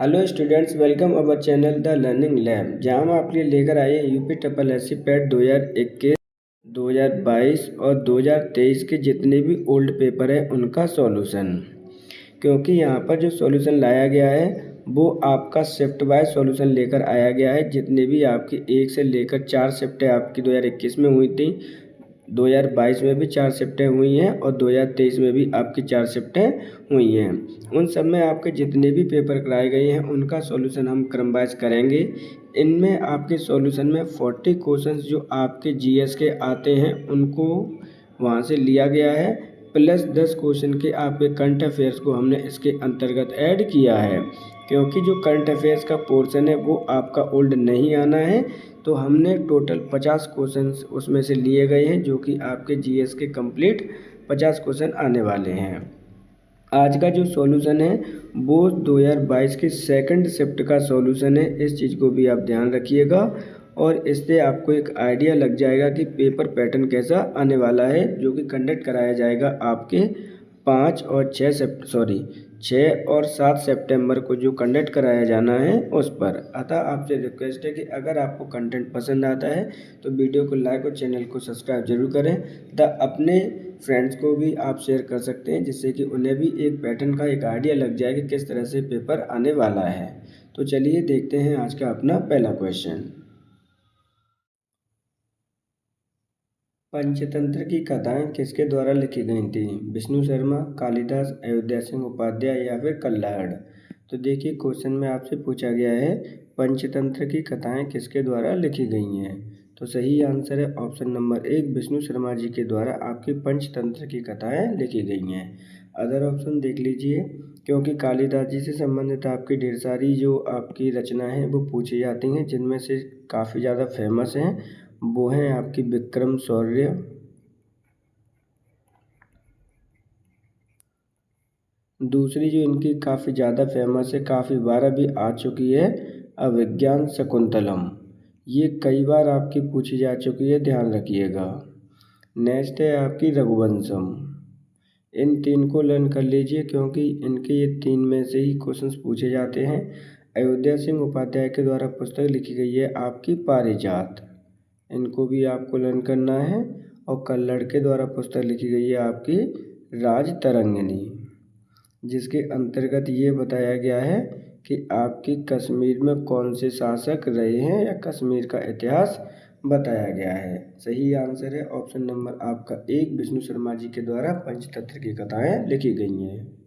Hello students, welcome our channel the learning lab, जहां हम आपके लिए लेकर आए हैं UP triple S C PET 2021, 2022 और 2023 के जितने भी ओल्ड पेपर हैं उनका सॉल्यूशन। क्योंकि यहाँ पर जो सॉल्यूशन लाया गया है वो आपका शिफ्ट वाइज सॉल्यूशन लेकर आया गया है। जितने भी आपकी 1 से लेकर 4 शिफ्टें आपकी 2021 में हुई थी, 2022 में भी 4 शिफ्टें हुई हैं और 2023 में भी आपकी 4 शिफ्टें हुई हैं। उन सब में आपके जितने भी पेपर कराए गए हैं उनका सॉल्यूशन हम क्रम वाइज करेंगे। इनमें आपके सॉल्यूशन में 40 क्वेश्चंस जो आपके जीएस के आते हैं उनको वहाँ से लिया गया है, प्लस 10 क्वेश्चन के आपके करंट अफेयर्स को हमने इसके अंतर्गत ऐड किया है। क्योंकि जो करंट अफेयर्स का पोर्शन है वो आपका ओल्ड नहीं आना है, तो हमने टोटल 50 क्वेश्चन उसमें से लिए गए हैं, जो कि आपके जीएस के कंप्लीट 50 क्वेश्चन आने वाले हैं। आज का जो सॉल्यूशन है वो 2022 के सेकंड शिफ्ट का सॉल्यूशन है। इस चीज़ को भी आप ध्यान रखिएगा और इससे आपको एक आइडिया लग जाएगा कि पेपर पैटर्न कैसा आने वाला है, जो कि कंडक्ट कराया जाएगा आपके 6 और 7 सितंबर को जो कंडक्ट कराया जाना है उस पर। अतः आपसे रिक्वेस्ट है कि अगर आपको कंटेंट पसंद आता है तो वीडियो को लाइक और चैनल को सब्सक्राइब जरूर करें। अपने फ्रेंड्स को भी आप शेयर कर सकते हैं, जिससे कि उन्हें भी एक पैटर्न का एक आइडिया लग जाए कि किस तरह से पेपर आने वाला है। तो चलिए देखते हैं आज का अपना पहला क्वेश्चन। पंचतंत्र की कथाएं किसके द्वारा लिखी गई थी? विष्णु शर्मा, कालिदास, अयोध्या सिंह उपाध्याय या फिर कल्लाड़। तो देखिए क्वेश्चन में आपसे पूछा गया है पंचतंत्र की कथाएं किसके द्वारा लिखी गई हैं। तो सही आंसर है ऑप्शन नंबर 1, विष्णु शर्मा जी के द्वारा आपकी पंचतंत्र की कथाएं लिखी गई हैं। अदर ऑप्शन देख लीजिए, क्योंकि कालिदास जी से संबंधित आपकी ढेर सारी जो आपकी रचनाएं हैं वो पूछी जाती हैं, जिनमें से काफ़ी ज़्यादा फेमस हैं वो हैं आपकी विक्रम शौर्य, दूसरी जो इनकी काफ़ी ज़्यादा फेमस है, काफ़ी बार अभी आ चुकी है, अभिज्ञान शकुंतलम। ये कई बार आपकी पूछी जा चुकी है, ध्यान रखिएगा। नेक्स्ट है आपकी रघुवंशम। इन 3 को लर्न कर लीजिए, क्योंकि इनके ये 3 में से ही क्वेश्चंस पूछे जाते हैं। अयोध्या सिंह उपाध्याय के द्वारा पुस्तक लिखी गई है आपकी पारिजात, इनको भी आपको लर्न करना है। और कल्लड़ के द्वारा पुस्तक लिखी गई है आपकी राज तरंगिणी, जिसके अंतर्गत ये बताया गया है कि आपकी कश्मीर में कौन से शासक रहे हैं या कश्मीर का इतिहास बताया गया है। सही आंसर है ऑप्शन नंबर आपका 1, विष्णु शर्मा जी के द्वारा पंचतंत्र की कथाएं लिखी गई हैं।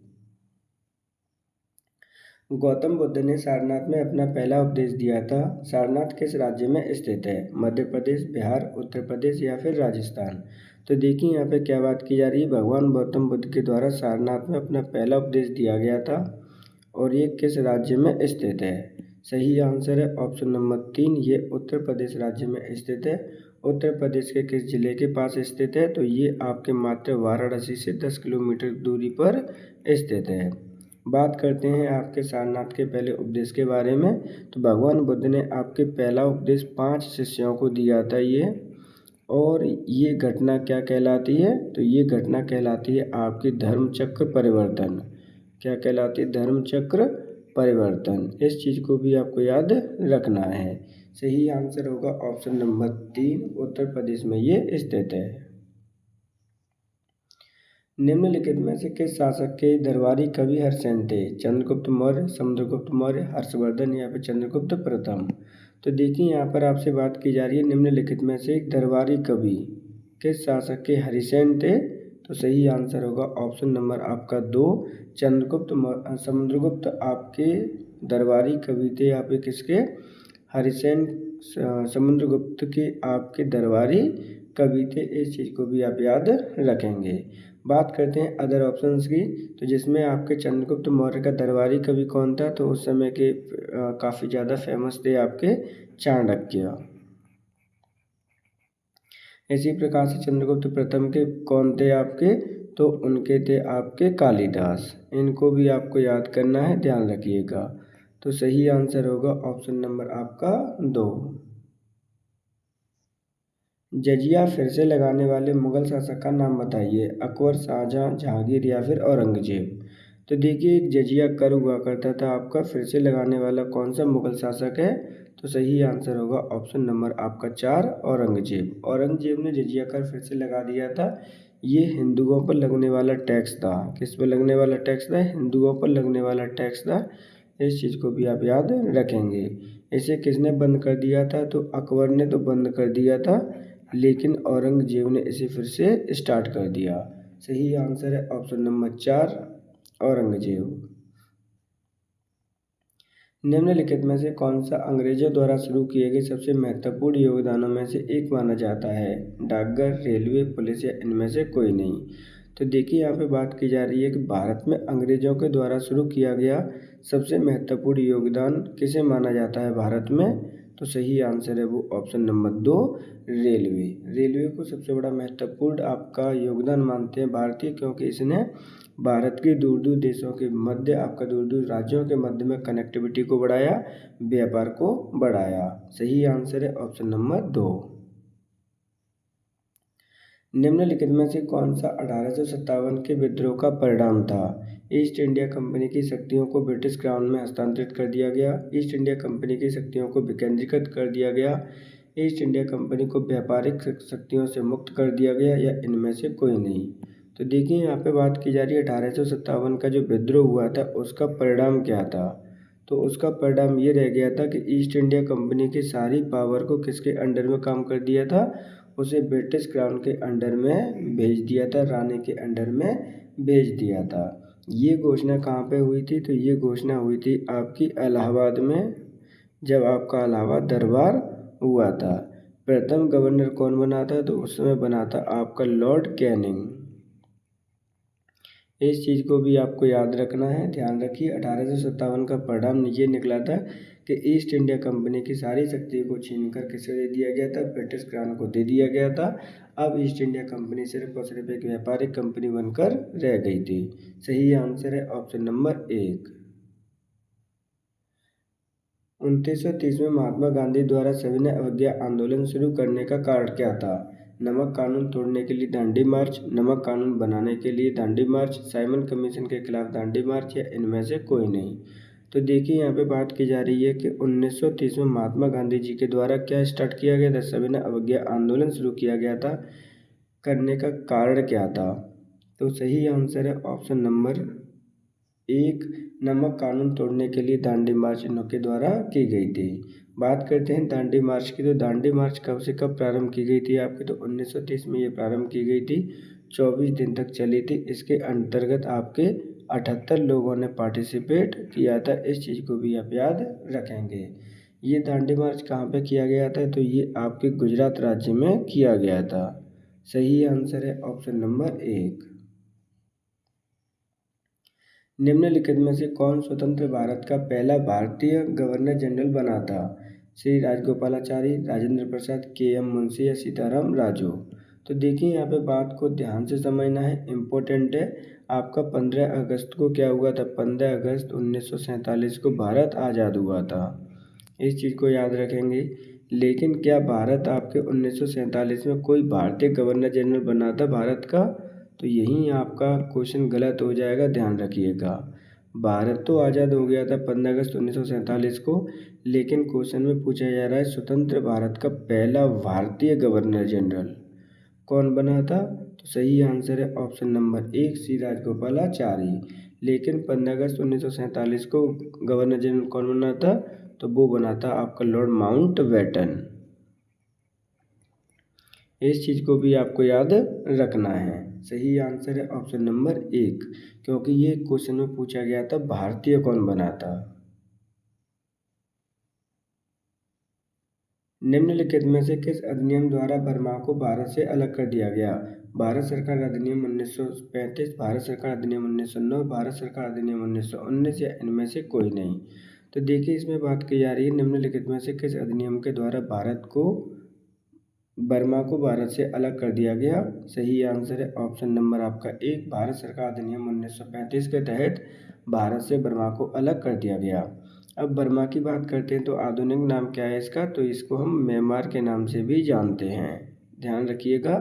गौतम बुद्ध ने सारनाथ में अपना पहला उपदेश दिया था। सारनाथ किस राज्य में स्थित है? मध्य प्रदेश, बिहार, उत्तर प्रदेश या फिर राजस्थान। तो देखिए यहाँ पे क्या बात की जा रही है, भगवान गौतम बुद्ध के द्वारा सारनाथ में अपना पहला उपदेश दिया गया था और ये किस राज्य में स्थित है? सही आंसर है ऑप्शन नंबर 3, ये उत्तर प्रदेश राज्य में स्थित है। उत्तर प्रदेश के किस जिले के पास स्थित है? तो ये आपके मात्र वाराणसी से 10 किलोमीटर दूरी पर स्थित है। बात करते हैं आपके सारनाथ के पहले उपदेश के बारे में। तो भगवान बुद्ध ने आपके पहला उपदेश 5 शिष्यों को दिया था और ये घटना क्या कहलाती है? तो ये घटना कहलाती है आपकी धर्मचक्र परिवर्तन। क्या कहलाती है? धर्मचक्र परिवर्तन। इस चीज़ को भी आपको याद रखना है। सही आंसर होगा ऑप्शन नंबर 3, उत्तर प्रदेश में ये स्थित है। निम्नलिखित में से किस शासक के दरबारी कवि हर्षसेन थे? चंद्रगुप्त मौर्य, समुद्रगुप्त मौर्य, हर्षवर्धन या फिर चंद्रगुप्त प्रथम। तो देखिए यहाँ पर आपसे बात की जा रही है निम्नलिखित में से एक दरबारी कवि किस शासक के हरिसेन थे? तो सही आंसर होगा ऑप्शन नंबर आपका 2, समुद्रगुप्त आपके दरबारी कवि थे। यहाँ पे किसके? हरिसेन समुद्रगुप्त के आपके दरबारी कवि थे। इस चीज़ को भी आप याद रखेंगे। बात करते हैं अदर ऑप्शंस की, तो जिसमें आपके चंद्रगुप्त मौर्य का दरबारी कवि कौन था? तो उस समय के काफ़ी ज़्यादा फेमस थे आपके चाणक्य। इसी प्रकार से चंद्रगुप्त प्रथम के कौन थे आपके? तो उनके थे आपके कालिदास। इनको भी आपको याद करना है, ध्यान रखिएगा। तो सही आंसर होगा ऑप्शन नंबर आपका 2। जजिया फिर से लगाने वाले मुगल शासक का नाम बताइए। अकबर, शाहजहां, जहांगीर या फिर औरंगजेब। तो देखिए एक जजिया कर हुआ करता था आपका, फिर से लगाने वाला कौन सा मुगल शासक है? तो सही आंसर होगा ऑप्शन नंबर आपका 4 औरंगजेब। औरंगजेब ने जजिया कर फिर से लगा दिया था। ये हिंदुओं पर लगने वाला टैक्स था। किस पर लगने वाला टैक्स था? हिंदुओं पर लगने वाला टैक्स था। इस चीज़ को भी आप याद रखेंगे। इसे किसने बंद कर दिया था? तो अकबर ने तो बंद कर दिया था, लेकिन औरंगजेब ने इसे फिर से स्टार्ट कर दिया। सही आंसर है ऑप्शन नंबर 4 औरंगजेब। निम्नलिखित में से कौन सा अंग्रेजों द्वारा शुरू किए गए सबसे महत्वपूर्ण योगदानों में से एक माना जाता है? डाकघर, रेलवे, पुलिस या इनमें से कोई नहीं। तो देखिए यहाँ पे बात की जा रही है कि भारत में अंग्रेजों के द्वारा शुरू किया गया सबसे महत्वपूर्ण योगदान किसे माना जाता है भारत में? तो सही आंसर है वो ऑप्शन नंबर 2 रेलवे। रेलवे को सबसे बड़ा महत्वपूर्ण आपका योगदान मानते हैं भारतीय, क्योंकि इसने भारत के दूर दूर देशों के मध्य, आपका दूर दूर राज्यों के मध्य में कनेक्टिविटी को बढ़ाया, व्यापार को बढ़ाया। सही आंसर है ऑप्शन नंबर 2। निम्नलिखित में से कौन सा 1857 के विद्रोह का परिणाम था? ईस्ट इंडिया कंपनी की शक्तियों को ब्रिटिश क्राउन में हस्तांतरित कर दिया गया, ईस्ट इंडिया कंपनी की शक्तियों को विकेंद्रीकृत कर दिया गया, ईस्ट इंडिया कंपनी को व्यापारिक शक्तियों से मुक्त कर दिया गया, या इनमें से कोई नहीं। तो देखिए यहाँ पे बात की जा रही है 1857 का जो विद्रोह हुआ था उसका परिणाम क्या था? तो उसका परिणाम ये रह गया था कि ईस्ट इंडिया कंपनी की सारी पावर को किसके अंडर में काम कर दिया था? उसे ब्रिटिश क्राउन के अंडर में भेज दिया था, रानी के अंडर में भेज दिया था। ये घोषणा कहाँ पे हुई थी? तो ये घोषणा हुई थी आपकी इलाहाबाद में, जब आपका इलाहाबाद दरबार हुआ था। प्रथम गवर्नर कौन बना था? तो उस समय बना था आपका लॉर्ड कैनिंग। इस चीज़ को भी आपको याद रखना है, ध्यान रखिए। 1857 का परिणाम ये निकला था कि ईस्ट इंडिया कंपनी की सारी शक्तियों को छीनकर किसे दे दिया गया था? ब्रिटिश क्राउन को दे दिया गया था। अब ईस्ट इंडिया कंपनी सिर्फ और सिर्फ एक व्यापारिक कंपनी बनकर रह गई थी। सही आंसर है ऑप्शन नंबर 1। 2930 में महात्मा गांधी द्वारा सविनय अवज्ञा आंदोलन शुरू करने का कारण क्या था? नमक कानून तोड़ने के लिए दांडी मार्च, नमक कानून बनाने के लिए दांडी मार्च, साइमन कमीशन के खिलाफ दांडी मार्च, या इनमें से कोई नहीं। तो देखिए यहाँ पे बात की जा रही है कि 1930 में महात्मा गांधी जी के द्वारा क्या स्टार्ट किया गया था? सविनय अवज्ञा आंदोलन शुरू किया गया था। करने का कारण क्या था? तो सही आंसर है ऑप्शन नंबर 1 नमक कानून तोड़ने के लिए दांडी मार्च इनके द्वारा की गई थी। बात करते हैं दांडी मार्च की। तो दांडी मार्च कब से कब प्रारंभ की गई थी आपकी? तो 1930 में ये प्रारंभ की गई थी, 24 दिन तक चली थी। इसके अंतर्गत आपके 78 लोगों ने पार्टिसिपेट किया था। इस चीज़ को भी आप याद रखेंगे। ये दांडी मार्च कहाँ पे किया गया था? तो ये आपके गुजरात राज्य में किया गया था। सही आंसर है ऑप्शन नंबर 1। निम्नलिखित में से कौन स्वतंत्र भारत का पहला भारतीय गवर्नर जनरल बना था? श्री राजगोपालाचारी, राजेंद्र प्रसाद, के.एम. मुंशी या सीताराम राजू। तो देखिए यहाँ पे बात को ध्यान से समझना है, इम्पोर्टेंट है। आपका 15 अगस्त को क्या हुआ था? 15 अगस्त 1947 को भारत आज़ाद हुआ था। इस चीज़ को याद रखेंगे। लेकिन क्या भारत आपके 1947 में कोई भारतीय गवर्नर जनरल बना था भारत का? तो यहीं आपका क्वेश्चन गलत हो जाएगा, ध्यान रखिएगा। भारत तो आज़ाद हो गया था 15 अगस्त 1947 को, लेकिन क्वेश्चन में पूछा जा रहा है स्वतंत्र भारत का पहला भारतीय गवर्नर जनरल कौन बना था? तो सही आंसर है ऑप्शन नंबर 1 श्री राजगोपालाचारी। लेकिन 15 अगस्त 1947 को गवर्नर जनरल कौन बना था? तो वो बना था आपका लॉर्ड माउंटबेटन। इस चीज़ को भी आपको याद रखना है। सही आंसर है ऑप्शन नंबर 1, क्योंकि ये क्वेश्चन में पूछा गया था भारतीय कौन बना था। निम्नलिखित में से किस अधिनियम द्वारा बर्मा को भारत से अलग कर दिया गया? भारत सरकार अधिनियम 1935, भारत सरकार अधिनियम 1909, भारत सरकार अधिनियम 1919, या इनमें से कोई नहीं। तो देखिए इसमें बात की जा रही है निम्नलिखित में से किस अधिनियम के द्वारा बर्मा को भारत से अलग कर दिया गया? सही आंसर है ऑप्शन नंबर आपका 1 भारत सरकार अधिनियम 1935 के तहत भारत से बर्मा को अलग कर दिया गया। अब बर्मा की बात करते हैं तो आधुनिक नाम क्या है इसका? तो इसको हम म्यांमार के नाम से भी जानते हैं, ध्यान रखिएगा।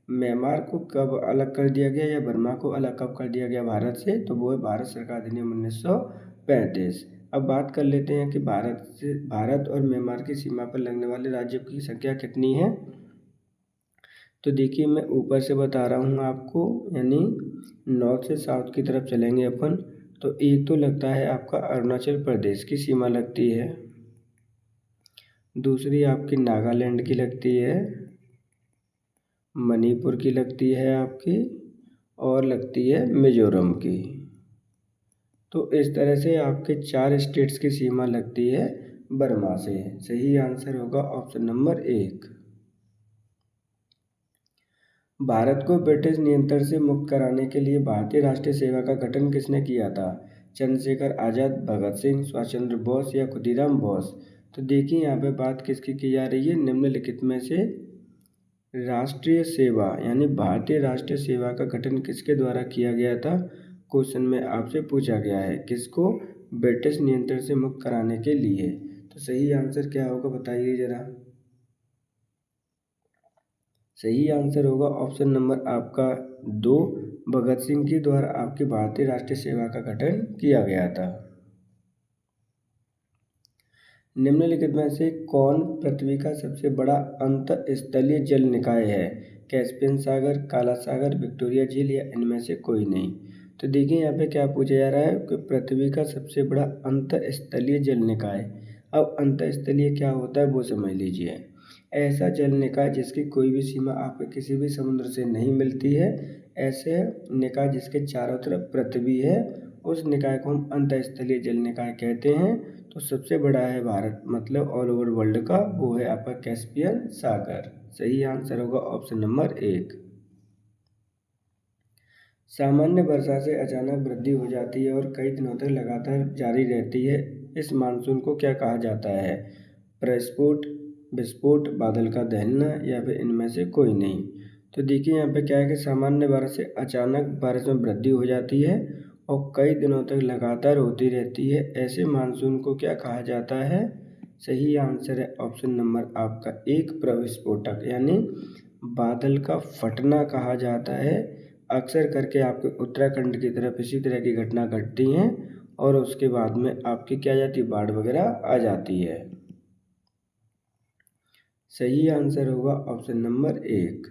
म्यांमार को कब अलग कर दिया गया या बर्मा को अलग कब कर दिया गया भारत से, तो वो है भारत सरकार अधिनियम 1935। अब बात कर लेते हैं कि भारत और म्यांमार की सीमा पर लगने वाले राज्यों की संख्या कितनी है। तो देखिए मैं ऊपर से बता रहा हूँ आपको, यानी नॉर्थ से साउथ की तरफ चलेंगे अपन। तो एक तो लगता है आपका अरुणाचल प्रदेश की सीमा लगती है, दूसरी आपकी नागालैंड की लगती है, मणिपुर की लगती है आपकी, और लगती है मिजोरम की। तो इस तरह से आपके 4 स्टेट्स की सीमा लगती है बर्मा से। सही आंसर होगा ऑप्शन नंबर 1। भारत को ब्रिटिश नियंत्रण से मुक्त कराने के लिए भारतीय राष्ट्रीय सेवा का गठन किसने किया था। चंद्रशेखर आज़ाद, भगत सिंह, सुभाष चंद्र बोस या खुदीराम बोस। तो देखिए यहाँ पे बात किसकी की जा रही है, निम्नलिखित में से राष्ट्रीय सेवा यानी भारतीय राष्ट्रीय सेवा का गठन किसके द्वारा किया गया था। क्वेश्चन में आपसे पूछा गया है किसको, ब्रिटिश नियंत्रण से मुक्त कराने के लिए। तो सही आंसर क्या होगा बताइए जरा। सही आंसर होगा ऑप्शन नंबर आपका 2, भगत सिंह के द्वारा आपकी भारतीय राष्ट्रीय सेवा का गठन किया गया था। निम्नलिखित में से कौन पृथ्वी का सबसे बड़ा अंतःस्थलीय जल निकाय है। कैस्पियन सागर, काला सागर, विक्टोरिया झील या इनमें से कोई नहीं। तो देखिए यहाँ पे क्या पूछा जा रहा है कि पृथ्वी का सबसे बड़ा अंतःस्थलीय जल निकाय। अब अंतःस्थलीय क्या होता है वो समझ लीजिए। ऐसा जल निकाय जिसकी कोई भी सीमा आपके किसी भी समुद्र से नहीं मिलती है, ऐसे निकाय जिसके चारों तरफ पृथ्वी है, उस निकाय को हम अंतःस्थलीय जल निकाय कहते हैं। तो सबसे बड़ा है भारत मतलब ऑल ओवर वर्ल्ड का, वो है आपका कैस्पियन सागर। सही आंसर होगा ऑप्शन नंबर 1। सामान्य वर्षा से अचानक वृद्धि हो जाती है और कई दिनों तक लगातार जारी रहती है, इस मानसून को क्या कहा जाता है। प्रस्फोट, विस्फोट, बादल का दहनना या फिर इनमें से कोई नहीं। तो देखिए यहाँ पे क्या है कि सामान्य बारिश से अचानक बारिश में वृद्धि हो जाती है और कई दिनों तक लगातार होती रहती है, ऐसे मानसून को क्या कहा जाता है। सही आंसर है ऑप्शन नंबर आपका 1, प्रविस्फोटक यानी बादल का फटना कहा जाता है। अक्सर करके आपके उत्तराखंड की तरफ इसी तरह की घटना घटती हैं और उसके बाद में आपकी क्या जाती है, बाढ़ वगैरह आ जाती है। सही आंसर होगा ऑप्शन नंबर 1।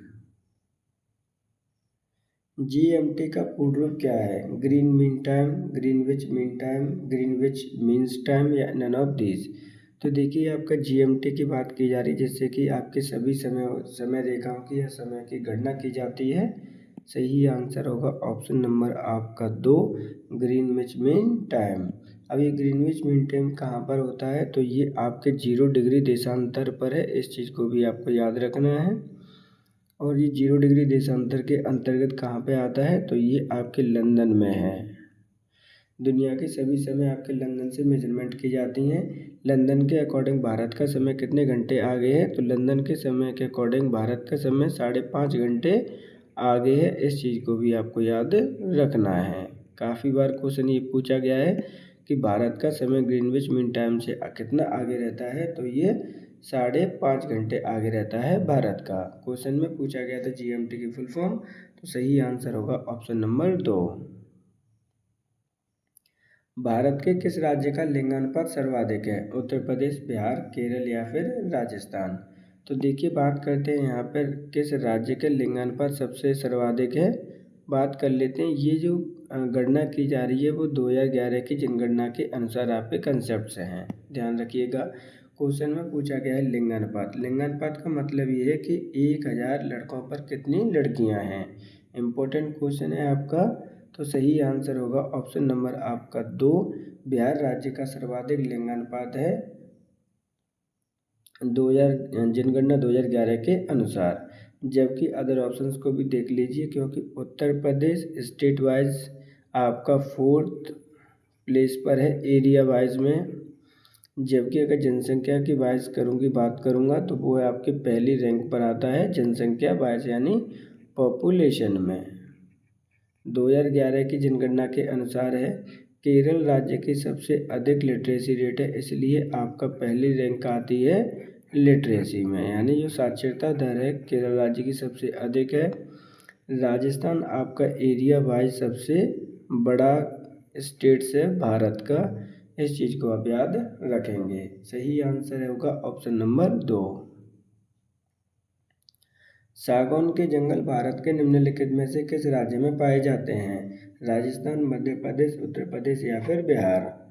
GMT का पूर्ण रूप क्या है। Green mean time, Greenwich mean time, Greenwich means time या नन ऑफ दीज। तो देखिए आपका GMT की बात की जा रही है, जिससे कि आपके सभी समय रेखाओं की या समय की गणना की जाती है। सही आंसर होगा ऑप्शन नंबर आपका 2, ग्रीनविच मीन टाइम। अब ये ग्रीनविच मीन टाइम कहाँ पर होता है, तो ये आपके 0 डिग्री देशांतर पर है, इस चीज़ को भी आपको याद रखना है। और ये 0 डिग्री देशांतर के अंतर्गत कहाँ पे आता है, तो ये आपके लंदन में है। दुनिया के सभी समय आपके लंदन से मेजरमेंट की जाती हैं। लंदन के अकॉर्डिंग भारत का समय कितने घंटे आगे है, तो लंदन के समय के अकॉर्डिंग भारत का समय 5.5 घंटे आगे है, इस चीज़ को भी आपको याद रखना है। काफ़ी बार क्वेश्चन ये पूछा गया है कि भारत का समय ग्रीनविच मीन टाइम से कितना आगे रहता है, तो ये 5.5 घंटे आगे रहता है भारत का। क्वेश्चन में पूछा गया था GMT की फुल फॉर्म। तो सही आंसर होगा ऑप्शन नंबर 2। भारत के किस राज्य का लिंगानुपात सर्वाधिक है। उत्तर प्रदेश, बिहार, केरल या फिर राजस्थान। तो देखिए बात करते हैं यहाँ पर किस राज्य के लिंगानुपात सबसे सर्वाधिक है। बात कर लेते हैं, ये जो गणना की जा रही है वो 2011 की जनगणना के अनुसार आपके कंसेप्ट से हैं, ध्यान रखिएगा। क्वेश्चन में पूछा गया है लिंगानुपात। लिंगानुपात का मतलब ये है कि 1000 लड़कों पर कितनी लड़कियां हैं। इम्पोर्टेंट क्वेश्चन है आपका। तो सही आंसर होगा ऑप्शन नंबर आपका 2, बिहार राज्य का सर्वाधिक लिंगानुपात है 2000 जनगणना 2011 के अनुसार। जबकि अदर ऑप्शंस को भी देख लीजिए, क्योंकि उत्तर प्रदेश स्टेट वाइज आपका 4th प्लेस पर है एरिया वाइज में, जबकि अगर जनसंख्या की बात करूँगा तो वो है आपके पहली रैंक पर आता है जनसंख्या वाइज यानी पॉपुलेशन में। 2011 की जनगणना के अनुसार है। केरल राज्य की सबसे अधिक लिटरेसी रेट है, इसलिए आपका पहली रैंक आती है लिटरेसी में, यानी जो साक्षरता दर है केरल राज्य की सबसे अधिक है। राजस्थान आपका एरिया वाइज सबसे बड़ा स्टेट्स है भारत का, इस चीज़ को आप याद रखेंगे। सही आंसर होगा ऑप्शन नंबर 2। सागौन के जंगल भारत के निम्नलिखित में से किस राज्य में पाए जाते हैं? राजस्थान, मध्य प्रदेश, उत्तर प्रदेश या फिर बिहार।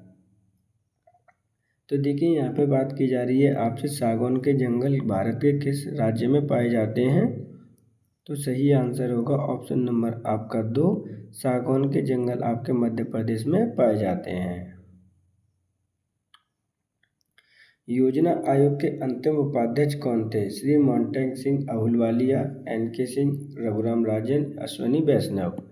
तो देखिए यहाँ पे बात की जा रही है आपसे सागौन के जंगल भारत के किस राज्य में पाए जाते हैं। तो सही आंसर होगा ऑप्शन नंबर आपका 2, सागौन के जंगल आपके मध्य प्रदेश में पाए जाते हैं। योजना आयोग के अंतिम उपाध्यक्ष कौन थे? श्री मोंटेक सिंह अहलूवालिया, एन.के. सिंह, रघुराम राजन, अश्वनी वैष्णव।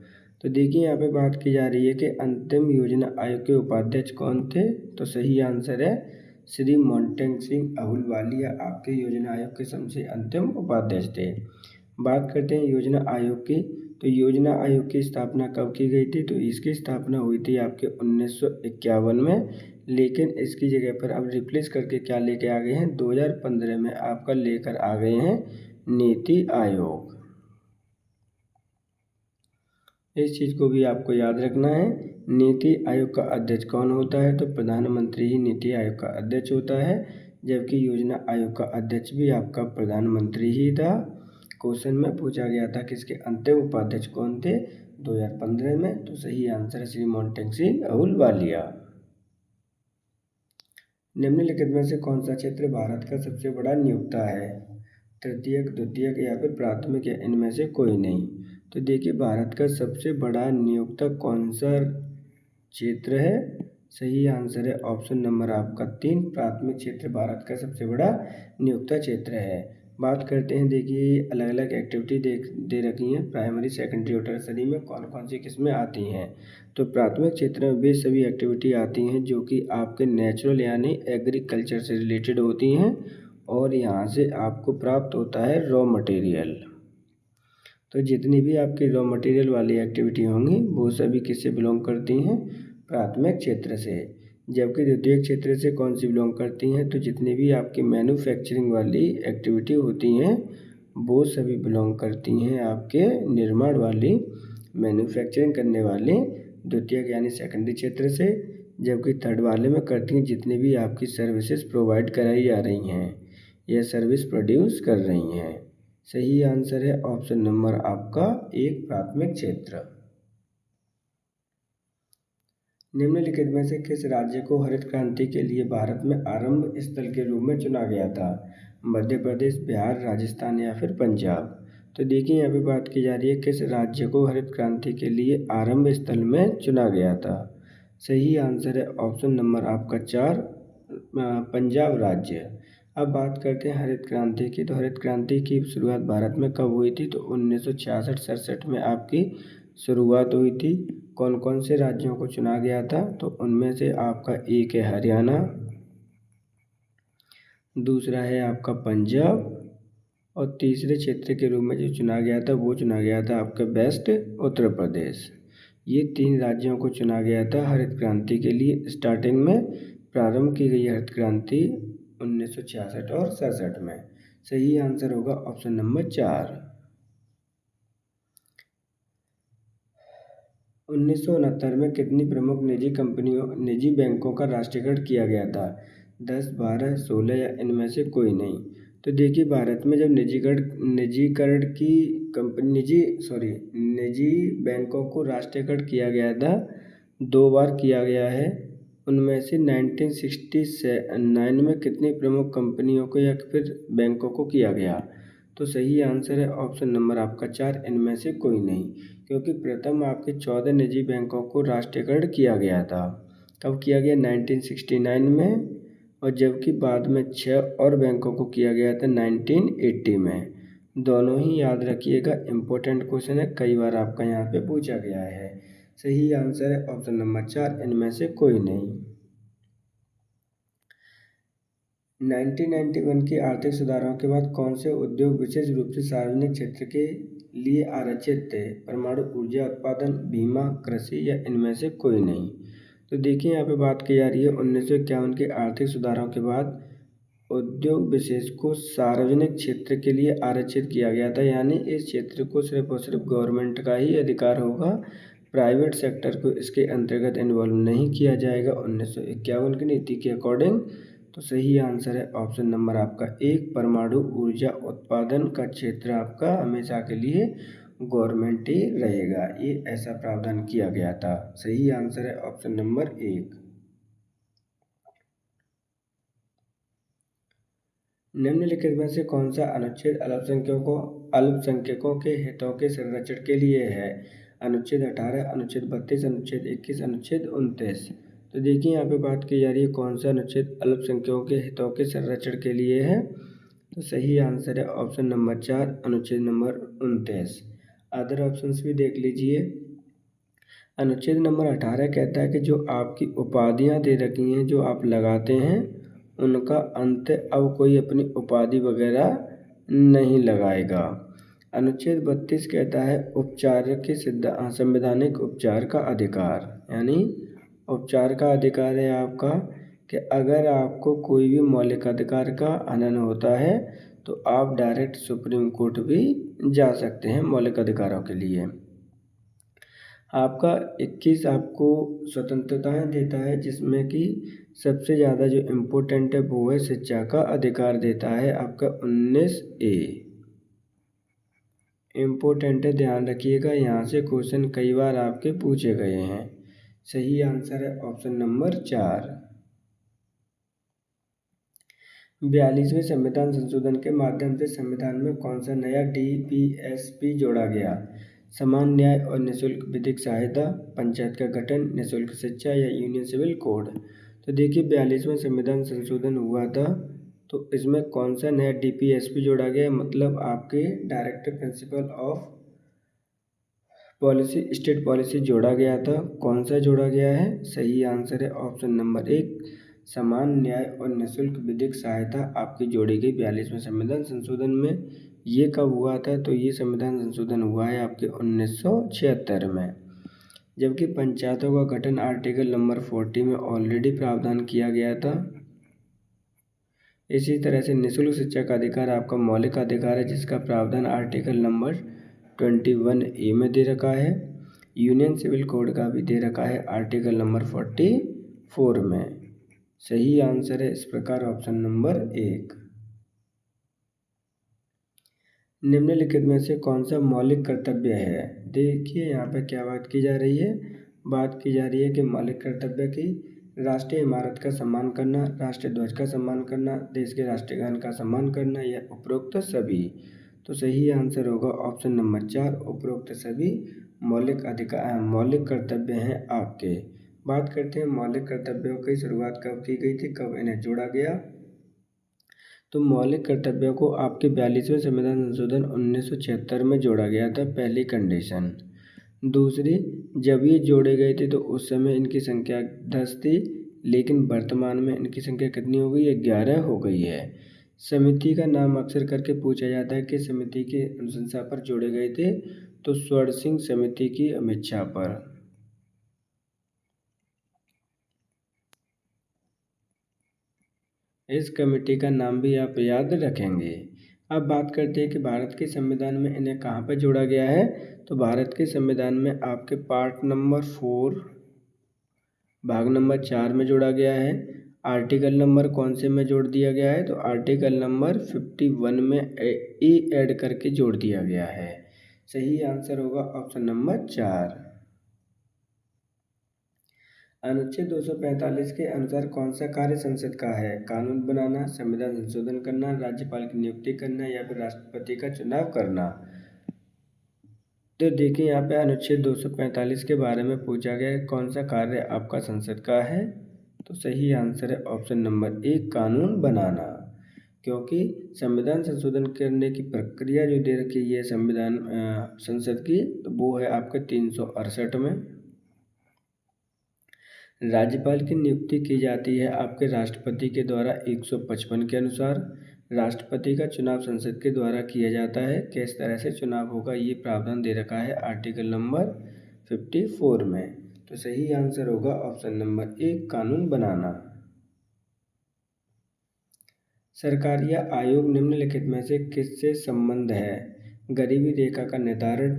तो देखिए यहाँ पे बात की जा रही है कि अंतिम योजना आयोग के उपाध्यक्ष कौन थे। तो सही आंसर है श्री मोंटेक सिंह अहलूवालिया आपके योजना आयोग के सबसे अंतिम उपाध्यक्ष थे। बात करते हैं योजना आयोग की। तो योजना आयोग की स्थापना कब की गई थी? तो इसकी स्थापना हुई थी आपके 1951 में, लेकिन इसकी जगह पर अब रिप्लेस करके क्या लेके आ गए हैं? 2015 में आपका लेकर आ गए हैं नीति आयोग। इस चीज़ को भी आपको याद रखना है। नीति आयोग का अध्यक्ष कौन होता है? तो प्रधानमंत्री ही नीति आयोग का अध्यक्ष होता है, जबकि योजना आयोग का अध्यक्ष भी आपका प्रधानमंत्री ही था। क्वेश्चन में पूछा गया था किसके अंतिम उपाध्यक्ष कौन थे 2015 में। तो सही आंसर है श्री मोंटेक सिंह अहलूवालिया। निम्नलिखित में से कौन सा क्षेत्र भारत का सबसे बड़ा नियोक्ता है? तृतीयक, द्वितीयक या फिर प्राथमिक, या इनमें से कोई नहीं। तो देखिए भारत का सबसे बड़ा नियोक्ता कौन सा क्षेत्र है? सही आंसर है ऑप्शन नंबर आपका 3, प्राथमिक क्षेत्र भारत का सबसे बड़ा नियोक्ता क्षेत्र है। बात करते हैं, देखिए अलग अलग एक्टिविटी दे रखी हैं प्राइमरी, सेकेंडरी और टर्सरी में कौन कौन सी किस्में आती हैं। तो प्राथमिक क्षेत्र में वे सभी एक्टिविटी आती हैं जो कि आपके नेचुरल यानी एग्रीकल्चर से रिलेटेड होती हैं, और यहाँ से आपको प्राप्त होता है रॉ मटेरियल। तो जितनी भी आपकी रॉ मटेरियल वाली एक्टिविटी होंगी वो सभी किससे बिलोंग करती हैं? प्राथमिक क्षेत्र से। जबकि द्वितीयक क्षेत्र से कौन सी बिलोंग करती हैं? तो जितनी भी आपकी मैन्युफैक्चरिंग वाली एक्टिविटी होती हैं वो सभी बिलोंग करती हैं आपके निर्माण वाली, मैन्युफैक्चरिंग करने वाले द्वितीयक यानी सेकेंडरी क्षेत्र से। जबकि थर्ड वाले में करती हैं जितनी भी आपकी सर्विसेज प्रोवाइड कराई जा रही हैं या सर्विस प्रोड्यूस कर रही हैं। सही आंसर है ऑप्शन नंबर आपका 1, प्राथमिक क्षेत्र। निम्नलिखित में से किस राज्य को हरित क्रांति के लिए भारत में आरंभ स्थल के रूप में चुना गया था? मध्य प्रदेश, बिहार, राजस्थान या फिर पंजाब। तो देखिए यहाँ पे बात की जा रही है किस राज्य को हरित क्रांति के लिए आरंभ स्थल में चुना गया था। सही आंसर है ऑप्शन नंबर आपका 4, पंजाब राज्य। अब बात करते हैं हरित क्रांति की। तो हरित क्रांति की शुरुआत भारत में कब हुई थी? तो 1966-67 में आपकी शुरुआत हुई थी। कौन कौन से राज्यों को चुना गया था? तो उनमें से आपका एक है हरियाणा, दूसरा है आपका पंजाब, और तीसरे क्षेत्र के रूप में जो चुना गया था वो चुना गया था आपका वेस्ट उत्तर प्रदेश। ये 3 राज्यों को चुना गया था हरित क्रांति के लिए। स्टार्टिंग में प्रारंभ की गई हरित क्रांति 1966 और 67 में। सही आंसर होगा ऑप्शन नंबर 4। 1969 में कितनी प्रमुख निजी बैंकों का राष्ट्रीयकरण किया गया था? 10, 12, 16 या इनमें से कोई नहीं। तो देखिए भारत में जब निजीकरण की निजी बैंकों को राष्ट्रीयकरण किया गया था, 2 बार किया गया है। उनमें से 1969 में कितनी प्रमुख कंपनियों को या फिर बैंकों को किया गया? तो सही आंसर है ऑप्शन नंबर आपका 4, इनमें से कोई नहीं। क्योंकि प्रथम आपके 14 निजी बैंकों को राष्ट्रीयकरण किया गया था। कब किया गया? 1969 में, और जबकि बाद में 6 और बैंकों को किया गया था 1980 में। दोनों ही याद रखिएगा, इम्पोर्टेंट क्वेश्चन है, कई बार आपका यहाँ पे पूछा गया है। सही आंसर है ऑप्शन नंबर 4, इनमें से कोई नहीं। 1991 के आर्थिक सुधारों के बाद कौन से उद्योग विशेष रूप से सार्वजनिक क्षेत्र के लिए आरक्षित थे? परमाणु ऊर्जा उत्पादन, बीमा, कृषि या इनमें से कोई नहीं। तो देखिए यहाँ पे बात की जा रही है 1951 के आर्थिक सुधारों के बाद उद्योग विशेष को सार्वजनिक क्षेत्र के लिए आरक्षित किया गया था, यानी इस क्षेत्र को सिर्फ और सिर्फ गवर्नमेंट का ही अधिकार होगा, प्राइवेट सेक्टर को इसके अंतर्गत इन्वॉल्व नहीं किया जाएगा 1951 की नीति के अकॉर्डिंग। तो सही आंसर है ऑप्शन नंबर आपका 1, परमाणु ऊर्जा उत्पादन का क्षेत्र आपका हमेशा के लिए गवर्नमेंट ही रहेगा, ये ऐसा प्रावधान किया गया था। सही आंसर है ऑप्शन नंबर 1। निम्नलिखित में से कौन सा अनुच्छेद अल्पसंख्यकों के हितों के संरक्षण के लिए है? अनुच्छेद 18, अनुच्छेद 32, अनुच्छेद 21, अनुच्छेद 29। तो देखिए यहाँ पे बात की जा रही है कौन सा अनुच्छेद अल्पसंख्यकों के हितों के संरक्षण के लिए है। तो सही आंसर है ऑप्शन नंबर 4, अनुच्छेद नंबर 29। अदर ऑप्शंस भी देख लीजिए। अनुच्छेद नंबर 18 कहता है कि जो आपकी उपाधियाँ दे रखी हैं, जो आप लगाते हैं, उनका अंत अब कोई अपनी उपाधि वगैरह नहीं लगाएगा। अनुच्छेद 32 कहता है उपचार के संवैधानिक उपचार का अधिकार, यानी उपचार का अधिकार है आपका कि अगर आपको कोई भी मौलिक अधिकार का हनन होता है तो आप डायरेक्ट सुप्रीम कोर्ट भी जा सकते हैं मौलिक अधिकारों के लिए। आपका 21 आपको स्वतंत्रताएं देता है, जिसमें कि सबसे ज़्यादा जो इम्पोर्टेंट है वो है शिक्षा का अधिकार देता है आपका 19A। इम्पोर्टेंट है, ध्यान रखिएगा, यहाँ से क्वेश्चन कई बार आपके पूछे गए हैं। सही आंसर है ऑप्शन नंबर 4। 42वें संविधान संशोधन के माध्यम से संविधान में कौन सा नया DPSP जोड़ा गया? समान न्याय और निःशुल्क विधिक सहायता, पंचायत का गठन, निःशुल्क शिक्षा या यूनियन सिविल कोड। तो देखिए 42वां संविधान संशोधन हुआ था, तो इसमें कौन सा नया DPSP जोड़ा गया? मतलब आपके directive principle of policy state policy जोड़ा गया था। कौन सा जोड़ा गया है? सही आंसर है ऑप्शन नंबर 1, समान न्याय और निःशुल्क विधिक सहायता आपकी जोड़ी गई 42वें संविधान संशोधन में। ये कब हुआ था? तो ये संविधान संशोधन हुआ है आपके 1976 में। जबकि पंचायतों का गठन आर्टिकल नंबर 40 में ऑलरेडी प्रावधान किया गया था। इसी तरह से निःशुल्क शिक्षा का अधिकार आपका मौलिक अधिकार है, जिसका प्रावधान आर्टिकल नंबर 21A में दे रखा है। यूनियन सिविल कोड का भी दे रखा है आर्टिकल नंबर 44 में। सही आंसर है इस प्रकार ऑप्शन नंबर 1। निम्नलिखित में से कौन सा मौलिक कर्तव्य है? देखिए यहाँ पे क्या बात की जा रही है। बात की जा रही है कि मौलिक कर्तव्य की राष्ट्रीय इमारत का सम्मान करना, राष्ट्रीय ध्वज का सम्मान करना, देश के राष्ट्रीय गान का सम्मान करना या उपरोक्त सभी। तो सही आंसर होगा ऑप्शन नंबर 4, उपरोक्त सभी मौलिक कर्तव्य हैं आपके। बात करते हैं मौलिक कर्तव्यों की शुरुआत कब की गई थी, कब इन्हें जोड़ा गया? तो मौलिक कर्तव्यों को आपके 42वें संविधान संशोधन 1976 में जोड़ा गया था, पहली कंडीशन। दूसरी, जब ये जोड़े गए थे तो उस समय इनकी संख्या 10 थी, लेकिन वर्तमान में इनकी संख्या कितनी हो गई है? 11 हो गई है। समिति का नाम अक्सर करके पूछा जाता है कि समिति की अनुशंसा पर जोड़े गए थे, तो स्वर्ण सिंह समिति की अमीक्षा पर। इस कमेटी का नाम भी आप याद रखेंगे। अब बात करते हैं कि भारत के संविधान में इन्हें कहाँ पर जोड़ा गया है। तो भारत के संविधान में आपके पार्ट नंबर 4 भाग नंबर 4 में जोड़ा गया है। आर्टिकल नंबर कौन से में जोड़ दिया गया है? तो आर्टिकल नंबर 51 में ऐड करके जोड़ दिया गया है। सही आंसर होगा ऑप्शन नंबर 4। अनुच्छेद 245 के अनुसार कौन सा कार्य संसद का है? कानून बनाना, संविधान संशोधन करना, राज्यपाल की नियुक्ति करना या फिर राष्ट्रपति का चुनाव करना। तो देखिए यहाँ पे अनुच्छेद 245 के बारे में पूछा गया है, कौन सा कार्य आपका संसद का है? तो सही आंसर है ऑप्शन नंबर 1, कानून बनाना। क्योंकि संविधान संशोधन करने की प्रक्रिया जो दे रखी है संविधान संसद की, तो वो है आपके 368 में। राज्यपाल की नियुक्ति की जाती है आपके राष्ट्रपति के द्वारा 155 के अनुसार। राष्ट्रपति का चुनाव संसद के द्वारा किया जाता है। किस तरह से चुनाव होगा ये प्रावधान दे रखा है आर्टिकल नंबर 54 में। तो सही आंसर होगा ऑप्शन नंबर 1, कानून बनाना। सरकार या आयोग निम्नलिखित में से किससे संबंध है? गरीबी रेखा का निर्धारण,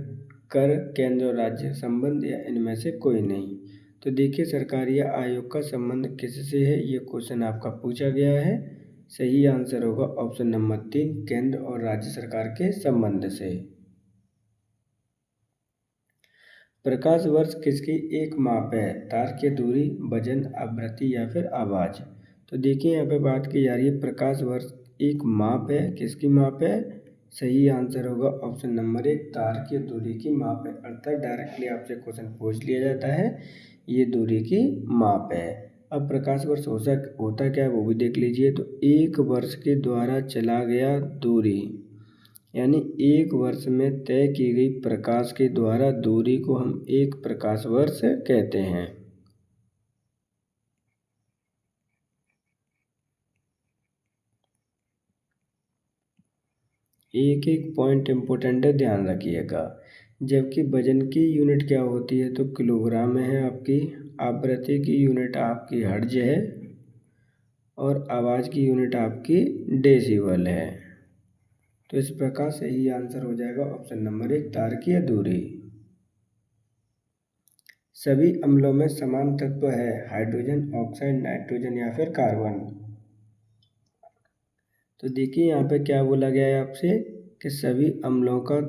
कर, केंद्र और राज्य संबंध या इनमें से कोई नहीं। तो देखिए सरकार या आयोग का संबंध किससे है, ये क्वेश्चन आपका पूछा गया है। सही आंसर होगा ऑप्शन नंबर 3, केंद्र और राज्य सरकार के संबंध से। प्रकाश वर्ष किसकी एक माप है? तारकीय दूरी, वजन, आवृत्ति या फिर आवाज। तो देखिए यहाँ पे बात की जा रही है प्रकाश वर्ष एक माप है। किसकी माप है? सही आंसर होगा ऑप्शन नंबर 1, तारकीय दूरी की माप है। अर्थात डायरेक्टली आपसे क्वेश्चन पूछ लिया जाता है, ये दूरी की माप है। अब प्रकाश वर्ष होता क्या है वो भी देख लीजिए। तो एक वर्ष के द्वारा चला गया दूरी, यानी एक वर्ष में तय की गई प्रकाश के द्वारा दूरी को हम एक प्रकाश वर्ष कहते हैं। एक एक पॉइंट इम्पोर्टेंट है, ध्यान रखिएगा। जबकि वजन की यूनिट क्या होती है? तो किलोग्राम में है आपकी। आवृत्ति की यूनिट आपकी हर्ट्ज है और आवाज़ की यूनिट आपकी डेसिबल है। तो इस प्रकार सही आंसर हो जाएगा ऑप्शन नंबर 1, तारकीय दूरी। सभी अम्लों में समान तत्व है, हाइड्रोजन, ऑक्साइड, नाइट्रोजन या फिर कार्बन। तो देखिए यहाँ पे क्या बोला गया है आपसे कि सभी अम्लों का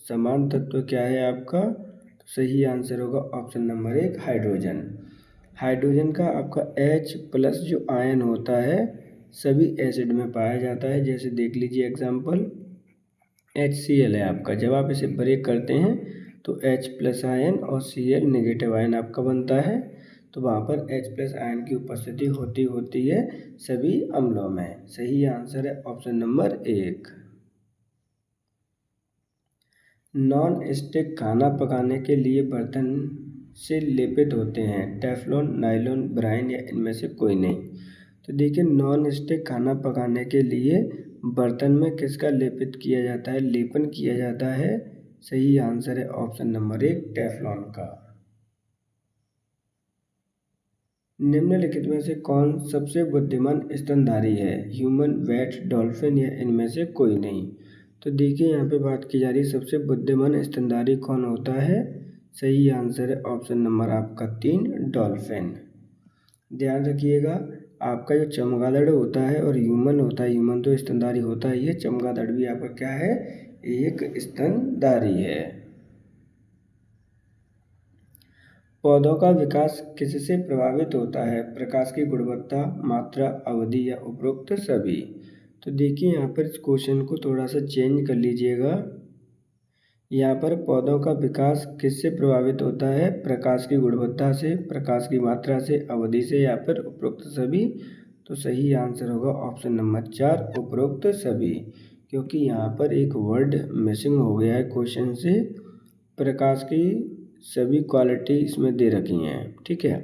समान तत्व क्या है आपका? तो सही आंसर होगा ऑप्शन नंबर 1, हाइड्रोजन। हाइड्रोजन का आपका H+ जो आयन होता है सभी एसिड में पाया जाता है। जैसे देख लीजिए एग्जाम्पल, HCl है आपका। जब आप इसे ब्रेक करते हैं तो H+ आयन और Cl नेगेटिव आयन आपका बनता है। तो वहाँ पर H+ आयन की उपस्थिति होती है सभी अम्लों में। सही आंसर है ऑप्शन नंबर 1। नॉन स्टिक खाना पकाने के लिए बर्तन से लेपित होते हैं, टेफ्लॉन, नायलॉन, ब्राइन या इनमें से कोई नहीं। तो देखिए नॉन स्टिक खाना पकाने के लिए बर्तन में किसका लेपित किया जाता है, लेपन किया जाता है? सही आंसर है ऑप्शन नंबर 1, टेफ्लॉन का। निम्नलिखित में से कौन सबसे बुद्धिमान स्तनधारी है? ह्यूमन, बैट, डॉल्फिन या इनमें से कोई नहीं। तो देखिए यहाँ पे बात की जा रही है सबसे बुद्धिमान स्तनधारी कौन होता है? सही आंसर है ऑप्शन नंबर आपका 3, डॉल्फिन। ध्यान रखिएगा, आपका जो चमगादड़ होता है और ह्यूमन होता है, ह्यूमन तो स्तनधारी होता ही है, चमगादड़ भी आपका क्या है? एक स्तनधारी है। पौधों का विकास किससे प्रभावित होता है? प्रकाश की गुणवत्ता, मात्रा, अवधि या उपरोक्त सभी। तो देखिए यहाँ पर इस क्वेश्चन को थोड़ा सा चेंज कर लीजिएगा। यहाँ पर पौधों का विकास किससे प्रभावित होता है? प्रकाश की गुणवत्ता से, प्रकाश की मात्रा से, अवधि से या फिर उपरोक्त सभी। तो सही आंसर होगा ऑप्शन नंबर 4, उपरोक्त सभी। क्योंकि यहाँ पर एक वर्ड मिसिंग हो गया है क्वेश्चन से। प्रकाश की सभी क्वालिटी इसमें दे रखी हैं, ठीक है।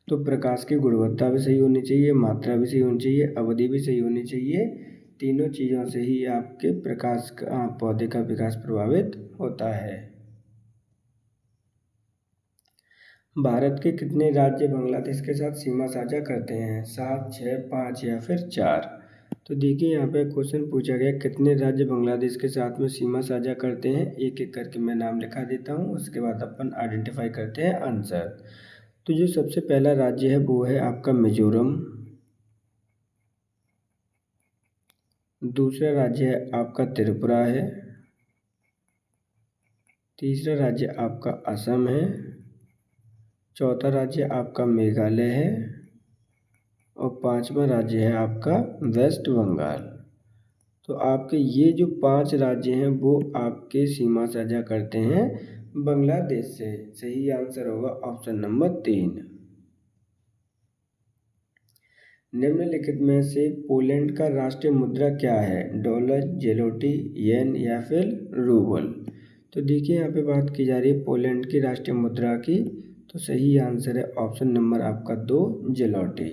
तो प्रकाश की गुणवत्ता भी सही होनी चाहिए, मात्रा भी सही होनी चाहिए, अवधि भी सही होनी चाहिए। तीनों चीज़ों से ही आपके प्रकाश का पौधे का विकास प्रभावित होता है। भारत के कितने राज्य बांग्लादेश के साथ सीमा साझा करते हैं? 7, 6, 5 या फिर 4। तो देखिए यहाँ पे क्वेश्चन पूछा गया कितने राज्य बांग्लादेश के साथ में सीमा साझा करते हैं। एक एक करके मैं नाम लिखा देता हूँ, उसके बाद अपन आइडेंटिफाई करते हैं आंसर। तो जो सबसे पहला राज्य है वो है आपका मिजोरम। दूसरा राज्य है आपका त्रिपुरा है। तीसरा राज्य आपका असम है। चौथा राज्य आपका मेघालय है और पांचवा राज्य है आपका वेस्ट बंगाल। तो आपके ये जो 5 राज्य हैं वो आपके सीमा साझा करते हैं बांग्लादेश से। सही आंसर होगा ऑप्शन नंबर 3। निम्नलिखित में से पोलैंड का राष्ट्रीय मुद्रा क्या है? डॉलर, जेलोटी, येन या फिर रूबल। तो देखिए यहाँ पे बात की जा रही है पोलैंड की राष्ट्रीय मुद्रा की। तो सही आंसर है ऑप्शन नंबर आपका 2, जेलोटी।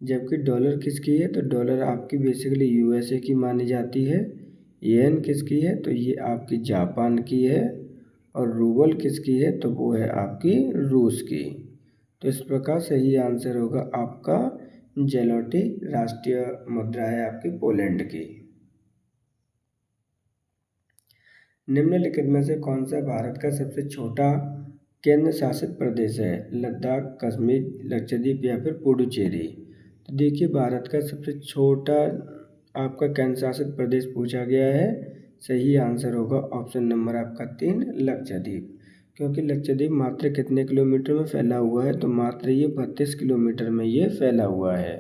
जबकि डॉलर किसकी है? तो डॉलर आपकी बेसिकली यूएसए की मानी जाती है। येन किसकी है? तो ये आपकी जापान की है। और रूबल किसकी है? तो वो है आपकी रूस की। तो इस प्रकार सही आंसर होगा आपका जेलोटी राष्ट्रीय मुद्रा है आपकी पोलैंड की। निम्नलिखित में से कौन सा भारत का सबसे छोटा केंद्र शासित प्रदेश है? लद्दाख, कश्मीर, लक्षद्वीप या फिर पुडुचेरी। तो देखिए भारत का सबसे छोटा आपका केंद्र शासित प्रदेश पूछा गया है। सही आंसर होगा ऑप्शन नंबर आपका 3 लक्षद्वीप। क्योंकि लक्षद्वीप मात्र कितने किलोमीटर में फैला हुआ है? तो मात्र ये 32 किलोमीटर में ये फैला हुआ है।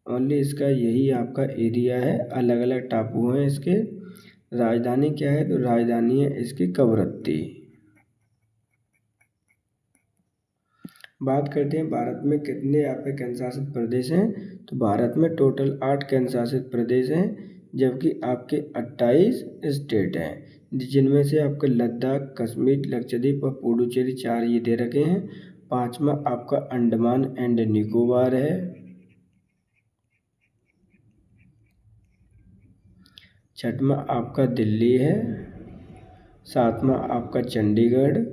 ओनली इसका यही आपका एरिया है, अलग अलग टापू हैं इसके। राजधानी क्या है? तो राजधानी है इसकी कवरत्ती। बात करते हैं भारत में कितने आपके केंद्र शासित प्रदेश हैं। तो भारत में टोटल 8 केंद्र शासित प्रदेश हैं, जबकि आपके 28 स्टेट हैं, जिनमें से आपके लद्दाख, कश्मीर, लक्षद्वीप और पुडुचेरी 4 ये दे रखे हैं। 5वां आपका अंडमान एंड निकोबार है। 6वां आपका दिल्ली है। 7वां आपका चंडीगढ़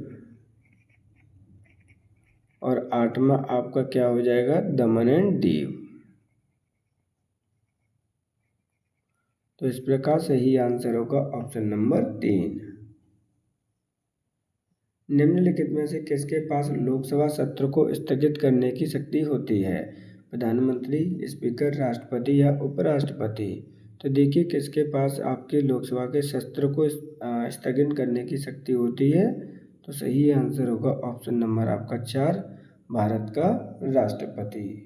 और 8वां आपका क्या हो जाएगा? दमन एंड दीव। तो इस प्रकार सही आंसर होगा ऑप्शन नंबर 3। निम्नलिखित में से किसके पास लोकसभा सत्र को स्थगित करने की शक्ति होती है? प्रधानमंत्री, स्पीकर, राष्ट्रपति या उपराष्ट्रपति। तो देखिए किसके पास आपके लोकसभा के सत्र को स्थगित करने की शक्ति होती है। तो सही आंसर होगा ऑप्शन नंबर आपका 4 भारत का राष्ट्रपति।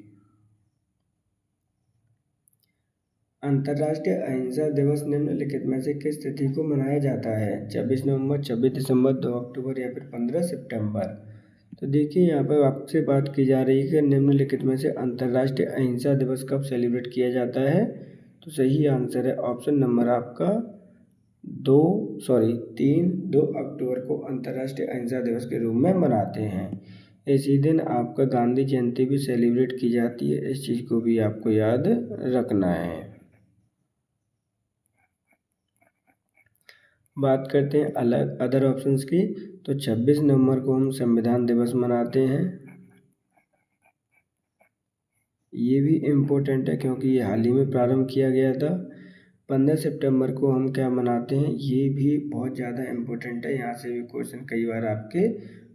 अंतर्राष्ट्रीय अहिंसा दिवस निम्नलिखित में से किस तिथि को मनाया जाता है? 26 नवंबर, 26 दिसंबर, 2 अक्टूबर या फिर 15 सितंबर। तो देखिए यहाँ पर आपसे बात की जा रही है कि निम्नलिखित में से अंतर्राष्ट्रीय अहिंसा दिवस कब सेलिब्रेट किया जाता है? तो सही आंसर है ऑप्शन नंबर आपका 2 अक्टूबर को अंतर्राष्ट्रीय अहिंसा दिवस के रूप में मनाते हैं। इसी दिन आपका गांधी जयंती भी सेलिब्रेट की जाती है। इस चीज़ को भी आपको याद रखना है। बात करते हैं अलग अदर ऑप्शंस की। तो 26 नवंबर को हम संविधान दिवस मनाते हैं। ये भी इम्पोर्टेंट है क्योंकि ये हाल ही में प्रारंभ किया गया था। 15 सितंबर को हम क्या मनाते हैं? ये भी बहुत ज़्यादा इम्पोर्टेंट है, यहाँ से भी क्वेश्चन कई बार आपके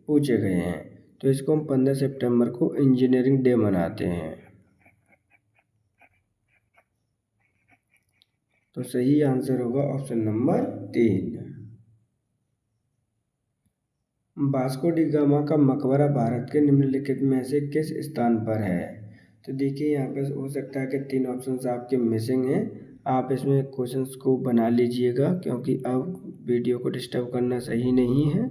पूछे गए हैं। तो इसको हम 15 सितंबर को इंजीनियरिंग डे मनाते हैं। तो सही आंसर होगा option number 3। Vasco D gamma का मकबरा भारत के निम्नलिखित में से किस स्थान पर है? तो देखिए यहाँ पर हो सकता है कि 3 ऑप्शंस आपके मिसिंग हैं। आप इसमें क्वेश्चंस को बना लीजिएगा क्योंकि अब वीडियो को डिस्टर्ब करना सही नहीं है।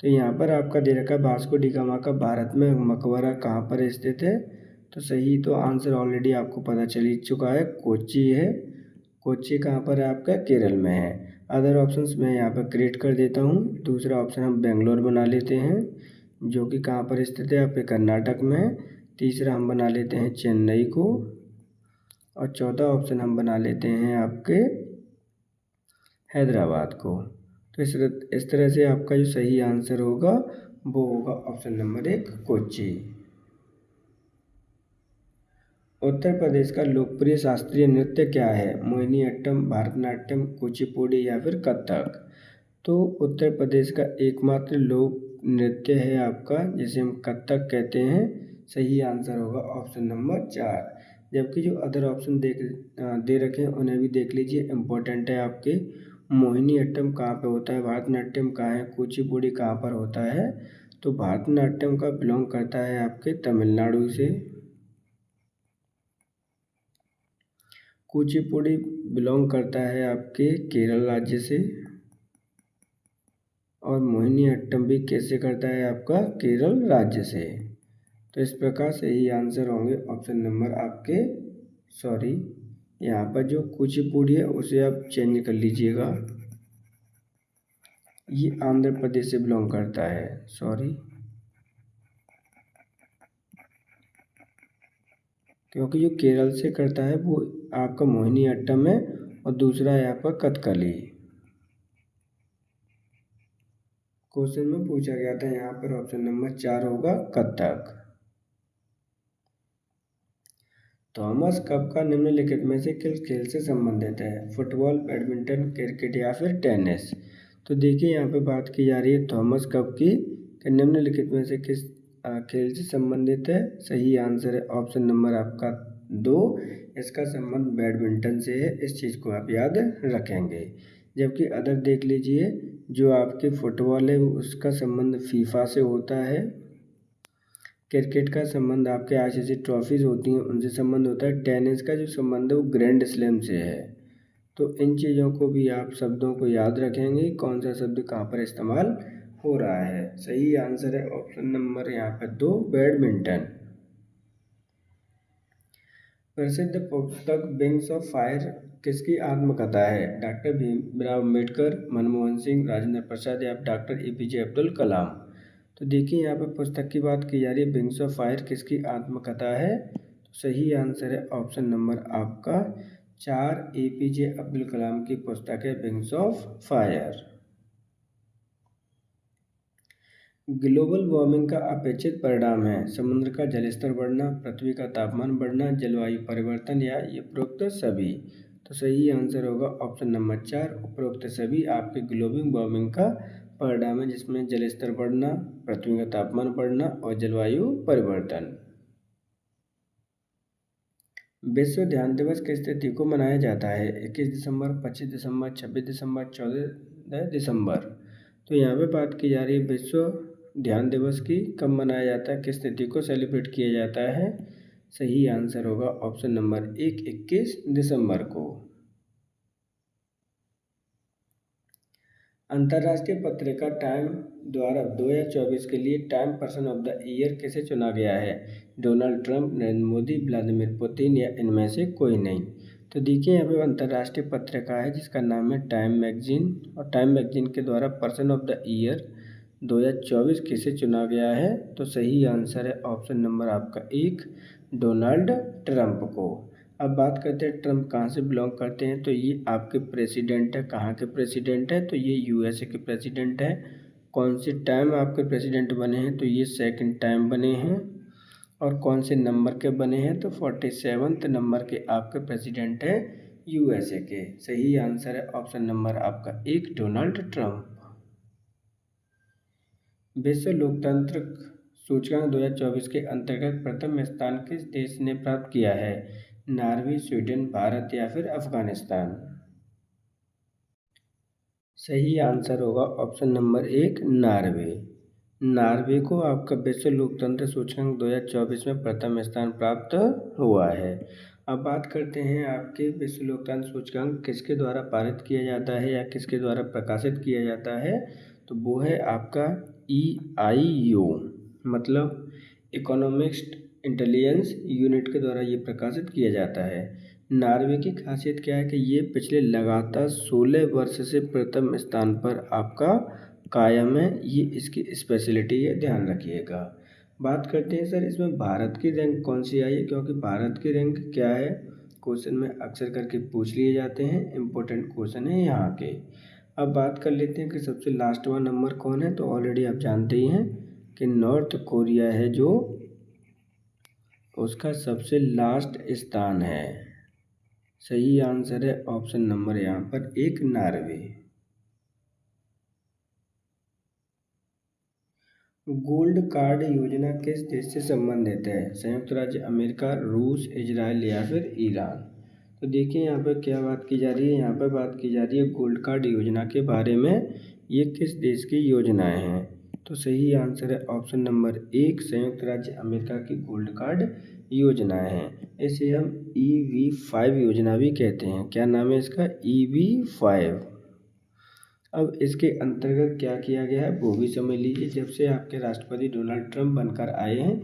तो यहाँ पर आपका दे रखा है वास्को डी गामा का भारत में मकबरा कहाँ पर स्थित है? तो सही तो आंसर ऑलरेडी आपको पता चल ही चुका है, कोच्चि है। कोच्चि कहाँ पर है? आपका केरल में है। अदर ऑप्शंस मैं यहाँ पर क्रिएट कर देता हूँ। दूसरा ऑप्शन हम बेंगलोर बना लेते हैं, जो कि कहाँ पर स्थित है? आपके कर्नाटक में है। तीसरा हम बना लेते हैं चेन्नई को और चौथा ऑप्शन हम बना लेते हैं आपके हैदराबाद को। तो इस तरह से आपका जो सही आंसर होगा वो होगा ऑप्शन नंबर 1 कोच्चि। उत्तर प्रदेश का लोकप्रिय शास्त्रीय नृत्य क्या है? मोहिनीअट्टम, भरतनाट्यम, कुचिपुड़ी या फिर कथक। तो उत्तर प्रदेश का एकमात्र लोक नृत्य है आपका जिसे हम कथक कहते हैं। सही आंसर होगा ऑप्शन नंबर 4। जबकि जो अदर ऑप्शन दे रखे हैं उन्हें भी देख लीजिए, इम्पोर्टेंट है आपके। मोहिनीअट्टम कहाँ पे होता है? भरतनाट्यम कहाँ है? कुचिपुड़ी कहाँ पर होता है? तो भरतनाट्यम का बिलोंग करता है आपके तमिलनाडु से। कुचिपुड़ी बिलोंग करता है आपके केरल राज्य से और मोहिनीअट्टम भी कैसे करता है? आपका केरल राज्य से। तो इस प्रकार से ही आंसर होंगे ऑप्शन नंबर आपके यहाँ पर जो कुचिपुड़ी है उसे आप चेंज कर लीजिएगा, ये आंध्र प्रदेश से बिलोंग करता है। क्योंकि जो केरल से करता है वो आपका मोहिनीअट्टम है और दूसरा है आपका कथकली। क्वेश्चन में पूछा गया था यहाँ पर ऑप्शन नंबर 4 होगा कथक। थॉमस कप का निम्नलिखित में से किस खेल से संबंधित है? फुटबॉल, बैडमिंटन, क्रिकेट या फिर टेनिस? तो देखिए यहाँ पे बात की जा रही है थॉमस कप की कि निम्नलिखित में से किस खेल से संबंधित है? सही आंसर है ऑप्शन नंबर आपका 2, इसका संबंध बैडमिंटन से है। इस चीज़ को आप याद रखेंगे। जबकि अदर देख लीजिए, जो आपकी फुटबॉल है उसका संबंध फीफा से होता है। क्रिकेट का संबंध आपके आईसीसी ट्रॉफीज होती हैं उनसे संबंध होता है। टेनिस का जो संबंध है वो ग्रैंड स्लैम से है। तो इन चीज़ों को भी आप शब्दों को याद रखेंगे, कौन सा शब्द कहाँ पर इस्तेमाल हो रहा है। सही आंसर है ऑप्शन नंबर यहाँ पर 2, बैडमिंटन। प्रसिद्ध पुस्तक विंग्स ऑफ फायर किसकी आत्मकथा है? डॉक्टर भीमराव अम्बेडकर, मनमोहन सिंह, राजेंद्र प्रसाद या डॉक्टर एपीजे अब्दुल कलाम? तो देखिए यहाँ पर पुस्तक की बात की जा रही है, विंग्स ऑफ फायर किसकी आत्मकथा है? तो सही आंसर है ऑप्शन नंबर आपका 4, एपीजे अब्दुल कलाम की पुस्तक है wings of fire. Global warming का अपेक्षित परिणाम है समुद्र का जलस्तर बढ़ना, पृथ्वी का तापमान बढ़ना, जलवायु परिवर्तन या ये उपरोक्त सभी? तो सही आंसर होगा ऑप्शन नंबर 4, उपरोक्त सभी आपके ग्लोबल वार्मिंग का परिणाम है, जिसमें जलस्तर बढ़ना, पृथ्वी का तापमान बढ़ना और जलवायु परिवर्तन। विश्व ध्यान दिवस किस तिथि को मनाया जाता है? 21 दिसंबर, 25 दिसंबर, 26 दिसंबर, 14 दिसंबर? तो यहाँ पे बात की जा रही है विश्व ध्यान दिवस की कब मनाया जाता है, किस तिथि को सेलिब्रेट किया जाता है? सही आंसर होगा ऑप्शन नंबर 1, 21 दिसंबर को। अंतर्राष्ट्रीय पत्रिका टाइम द्वारा 2024 के लिए time person of the year किसे चुना गया है? Donald Trump, Narendra Modi, Vladimir Putin या इनमें से कोई नहीं? तो देखिए यहाँ पे अंतर्राष्ट्रीय पत्रिका है जिसका नाम है टाइम मैगजीन, और टाइम मैगजीन के द्वारा पर्सन ऑफ द ईयर 2024 किसे चुना गया है? तो सही आंसर है ऑप्शन नंबर आपका 1, डोनाल्ड ट्रंप को। अब बात करते हैं ट्रंप कहाँ से बिलोंग करते हैं। तो ये आपके प्रेसिडेंट है, कहाँ के प्रेसिडेंट है? तो ये यूएसए के प्रेसिडेंट है। कौन से टाइम आपके प्रेसिडेंट बने हैं? तो ये सेकंड टाइम बने हैं। और कौन से नंबर के बने हैं? तो 47वें नंबर के आपके प्रेसिडेंट हैं यूएसए के। सही आंसर है ऑप्शन नंबर आपका 1, डोनाल्ड ट्रंप। विश्व लोकतंत्र सूचकांक 2024 के अंतर्गत प्रथम स्थान किस देश ने प्राप्त किया है? नॉर्वे, स्वीडन, भारत या फिर अफगानिस्तान? सही आंसर होगा ऑप्शन नंबर 1, नॉर्वे। नॉर्वे को आपका विश्व लोकतंत्र सूचकांक 2024 में प्रथम स्थान प्राप्त हुआ है। अब बात करते हैं आपके विश्व लोकतंत्र सूचकांक किसके द्वारा पारित किया जाता है या किसके द्वारा प्रकाशित किया जाता है? तो वो है आपका EIO, मतलब इकोनॉमिस्ट इंटेलिजेंस यूनिट के द्वारा ये प्रकाशित किया जाता है। नॉर्वे की खासियत क्या है कि ये पिछले लगातार 16 वर्ष से प्रथम स्थान पर आपका कायम है। ये इसकी स्पेशलिटी है, ध्यान रखिएगा। बात करते हैं सर इसमें भारत की रैंक कौन सी आई है, क्योंकि भारत की रैंक क्या है क्वेश्चन में अक्सर करके पूछ लिए जाते हैं, इम्पोर्टेंट क्वेश्चन है यहाँ के। अब बात कर लेते हैं कि सबसे लास्टवा नंबर कौन है। तो ऑलरेडी आप जानते ही हैं कि नॉर्थ कोरिया है जो उसका सबसे लास्ट स्थान है। सही आंसर है ऑप्शन नंबर यहाँ पर 1, नॉर्वे। गोल्ड कार्ड योजना किस देश से संबंधित है? संयुक्त राज्य अमेरिका, रूस, इजराइल या फिर ईरान? तो देखिए यहाँ पर क्या बात की जा रही है, यहाँ पर बात की जा रही है गोल्ड कार्ड योजना के बारे में। ये किस देश की योजनाएं हैं? तो सही आंसर है ऑप्शन नंबर 1, संयुक्त राज्य अमेरिका की गोल्ड कार्ड योजनाएं हैं। इसे हम EB-5 योजना भी कहते हैं। क्या नाम है इसका? EB-5। अब इसके अंतर्गत क्या किया गया है वो भी समझ लीजिए। जब से आपके राष्ट्रपति डोनाल्ड ट्रंप बनकर आए हैं,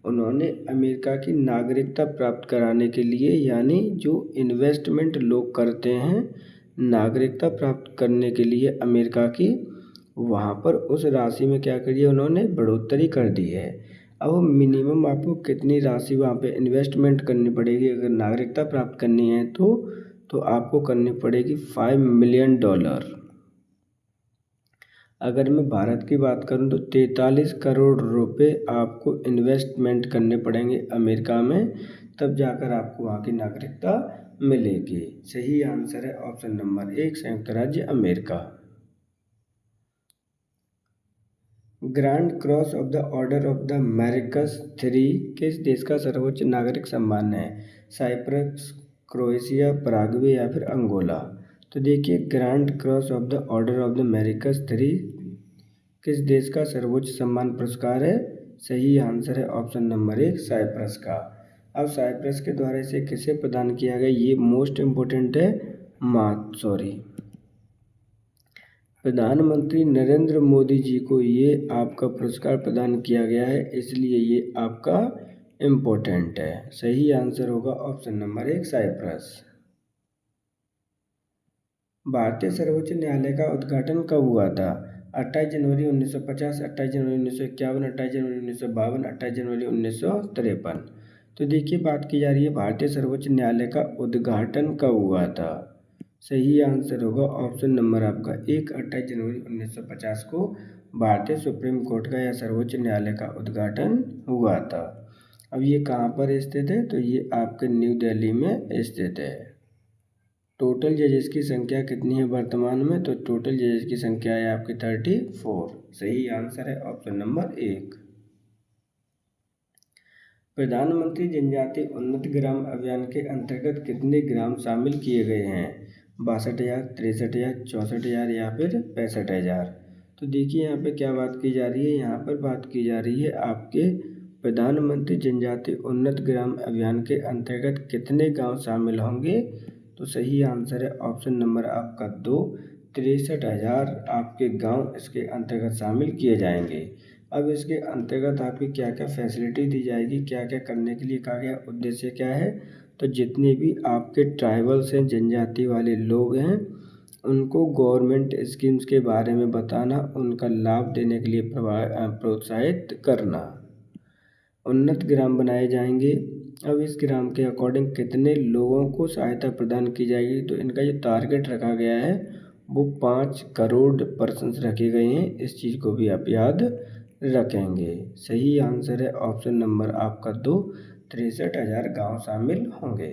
उन्होंने अमेरिका की नागरिकता प्राप्त कराने के लिए, यानी जो इन्वेस्टमेंट लोग करते हैं नागरिकता प्राप्त करने के लिए अमेरिका की, वहाँ पर उस राशि में क्या करी है उन्होंने बढ़ोतरी कर दी है। अब मिनिमम आपको कितनी राशि वहाँ पे इन्वेस्टमेंट करनी पड़ेगी अगर नागरिकता प्राप्त करनी है तो आपको करनी पड़ेगी $5 मिलियन। अगर मैं भारत की बात करूं तो 43 करोड़ रुपए आपको इन्वेस्टमेंट करने पड़ेंगे अमेरिका में, तब जाकर आपको वहाँ की नागरिकता मिलेगी। सही आंसर है ऑप्शन नंबर 1 संयुक्त राज्य America. Grand cross of the order of the अमेरिकस 3 किस देश का सर्वोच्च नागरिक सम्मान है? साइप्रस, क्रोएशिया, पराग्वे या फिर अंगोला। तो देखिए grand cross of the order of the अमेरिकस 3 किस देश का सर्वोच्च सम्मान पुरस्कार है? सही आंसर है ऑप्शन नंबर 1 साइप्रस का। अब साइप्रस के द्वारा इसे किसे प्रदान किया गया, ये मोस्ट इम्पोर्टेंट है। प्रधानमंत्री नरेंद्र मोदी जी को ये आपका पुरस्कार प्रदान किया गया है, इसलिए ये आपका इम्पोर्टेंट है। सही आंसर होगा ऑप्शन नंबर 1 साइप्रस। भारतीय सर्वोच्च न्यायालय का उद्घाटन कब हुआ था? 28 जनवरी 1950, 28 जनवरी 1951, 28 जनवरी 1952, 28 जनवरी 1953। तो देखिए बात की जा रही है भारतीय सर्वोच्च न्यायालय का उद्घाटन कब हुआ था। सही आंसर होगा ऑप्शन नंबर आपका 1 28 जनवरी 1950 को भारतीय सुप्रीम कोर्ट का या सर्वोच्च न्यायालय का उद्घाटन हुआ था। अब ये कहाँ पर स्थित है? तो ये आपके न्यू दिल्ली में स्थित है। टोटल जजेस की संख्या कितनी है वर्तमान में? तो टोटल जजेस की संख्या है आपकी 34। सही आंसर है ऑप्शन नंबर 1। प्रधानमंत्री जनजाति उन्नत ग्राम अभियान के अंतर्गत कितने ग्राम शामिल किए गए हैं? 62,000, 63,000, 64,000 या फिर 65,000। तो देखिए यहाँ पे क्या बात की जा रही है, यहाँ पर बात की जा रही है आपके प्रधानमंत्री जनजाति उन्नत ग्राम अभियान के अंतर्गत कितने गांव शामिल होंगे? तो सही आंसर है ऑप्शन नंबर आपका 2 63,000 आपके गांव इसके अंतर्गत शामिल किए जाएंगे। अब इसके अंतर्गत आपकी क्या क्या फैसिलिटी दी जाएगी, क्या क्या करने के लिए कहा गया, उद्देश्य क्या है? तो जितने भी आपके ट्राइबल्स हैं, जनजाति वाले लोग हैं, उनको गवर्नमेंट स्कीम्स के बारे में बताना, उनका लाभ देने के लिए प्रोत्साहित करना। उन्नत ग्राम बनाए जाएंगे। अब इस ग्राम के अकॉर्डिंग कितने लोगों को सहायता प्रदान की जाएगी? तो इनका जो टारगेट रखा गया है वो 5 करोड़ पर्सन्स रखे गए हैं। इस चीज़ को भी आप याद रखेंगे। सही आंसर है ऑप्शन नंबर आपका 2 63,000 गांव शामिल होंगे।